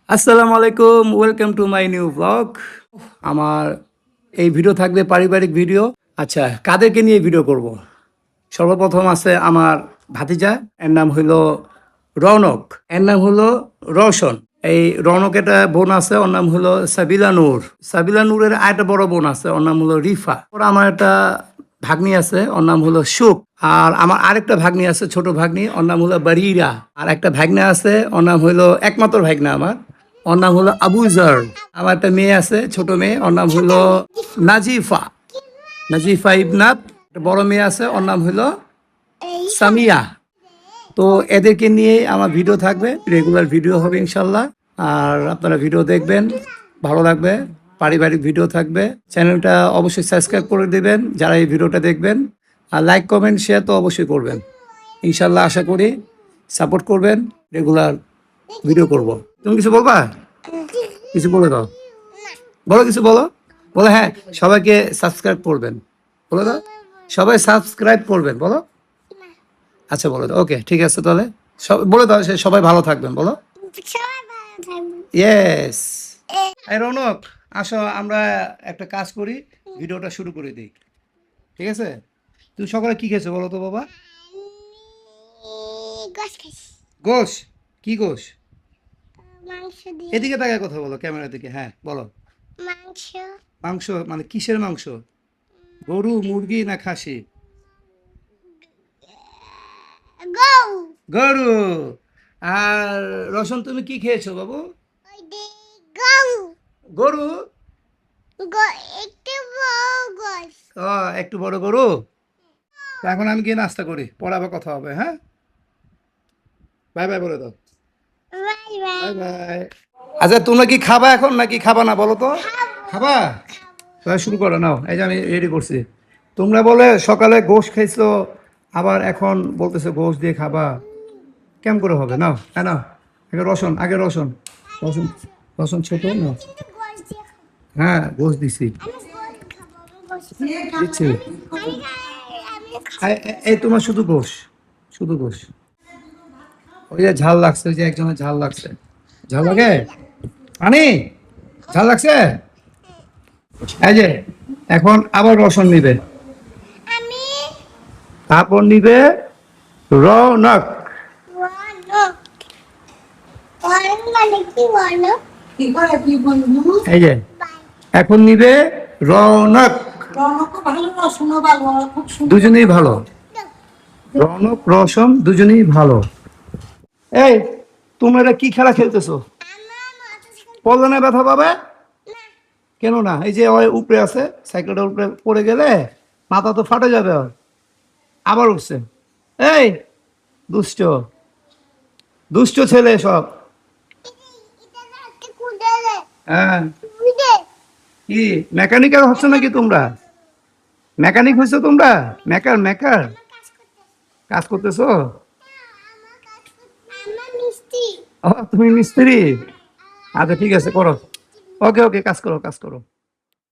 আসসালামু আলাইকুম, welcome to my new blog. আমার এই ভিডিও থাকবে পারিবারিক ভিডিও। আচ্ছা, কাদেরকে নিয়ে ভিডিও করব? সর্বপ্রথম আছে আমার ভাতিজা, এর নাম হইল রৌনক, এর নাম হলো রওশন। এই রৌনক একটা বোন আছে, ওর নাম হলো সাবিলা নূর। সাবিলা নূরের আরেকটা বড় বোন আছে, ওর নাম হলো রিফা। ওর আমার একটা ভাগ্নি আছে, ওর নাম হলো সুখ। আর আমার আরেকটা ভাগ্নি আছে, ছোট ভাগ্নি, ওর নাম হলো বারিরা। আর একটা ভাগ্না আছে, ওর নাম হলো একমাত্র ভাগ্না আমার, ওর নাম হলো আবুজার। আমার একটা মেয়ে আছে, ছোট মেয়ে, ওর নাম হলো নাজিফা, নাজিফা ইবনাত। একটা বড় মেয়ে আছে, ওর নাম হলো সামিয়া। তো এদেরকে নিয়ে আমার ভিডিও থাকবে, রেগুলার ভিডিও হবে ইনশাল্লাহ। আর আপনারা ভিডিও দেখবেন, ভালো লাগবে। পারিবারিক ভিডিও থাকবে। চ্যানেলটা অবশ্যই সাবস্ক্রাইব করে দেবেন যারা এই ভিডিওটা দেখবেন। আর লাইক কমেন্ট শেয়ার তো অবশ্যই করবেন ইনশাল্লাহ। আশা করি সাপোর্ট করবেন, রেগুলার ভিডিও করব। তুমি কিছু বলবা? কিছু বলে দাও, বলো, কিছু বলো। বলো হ্যাঁ, সবাইকে সাবস্ক্রাইব করবেন, বলে দাও। সবাই সাবস্ক্রাইব করবেন, বলো। আচ্ছা, বলে দাও। ওকে, ঠিক আছে, তাহলে বলে দাও সবাই ভালো থাকবেন, বলো। ইয়েস। এই রৌনক, আসো আমরা একটা কাজ করি, ভিডিওটা শুরু করে দিই, ঠিক আছে? তুমি সকালে কি খেয়েছো বলো তো বাবা? গোশ? কি গোশ? এদিকে তাকায় কথা বলো, ক্যামেরা দিকে। হ্যাঁ বলো। মাংস মানে কিসের মাংস? গরু, মুরগি না খাসি? গরু। আর রসন, তুমি কি খেয়েছো বাবু? গরু। ও, একটু বড় গরু। তো এখন আমি গিয়ে নাস্তা করি, পরে আবার কথা হবে। হ্যাঁ, বাই বাই বলে দাও। Bye bye. আচ্ছা, তোমরা কি খাবা এখন নাকি খাবা না বলো তো? খাবা? তাহলে শুরু করো, নাও। এই যে আমি রেডি করছি। তোমরা বলে সকালে গোশ খাইছো, আবার এখন বলতেছো গোশ দিয়ে খাবা। কেমন করে হবে? নাও, হ্যাঁ নাও। আগে রসুন, আগে রসুন। রসুন, রসুন ছোট নাও। হ্যাঁ, গোশ দিছি, দিচ্ছি। এই তোমার শুধু গোশ, শুধু গোশ। ওই যে ঝাল লাগছে, ওই যে একজনের ঝাল লাগছে। ঝাল লাগে? পানি? ঝাল লাগছে? এই যে এখন আবার রসুন নিবে, তারপর নিবে রৌনক। এই যে এখন নিবে রৌনক। দুজনেই ভালো, রৌনক রসম দুজনেই ভালো। এই, তোমরা কি খেলা খেলতেছো? পল্লনে ব্যথা পাবে? কেন না? এই যে ওই উপরে আছে, সাইকেলটার উপরে পড়ে গেলে মাথা তো ফাটে যাবে। ওর আবার উঠছে। এই দুষ্ট, দুষ্ট ছেলে সব। হ্যাঁ, কি মেকানিক্যাল হচ্ছে নাকি তোমরা? মেকানিক হয়েছো তোমরা? মেকার, মেকার কাজ করতেছো? ও, তুমি মিস্ত্রি? আচ্ছা ঠিক আছে, করো। ওকে ওকে, কাজ করো, কাজ করো।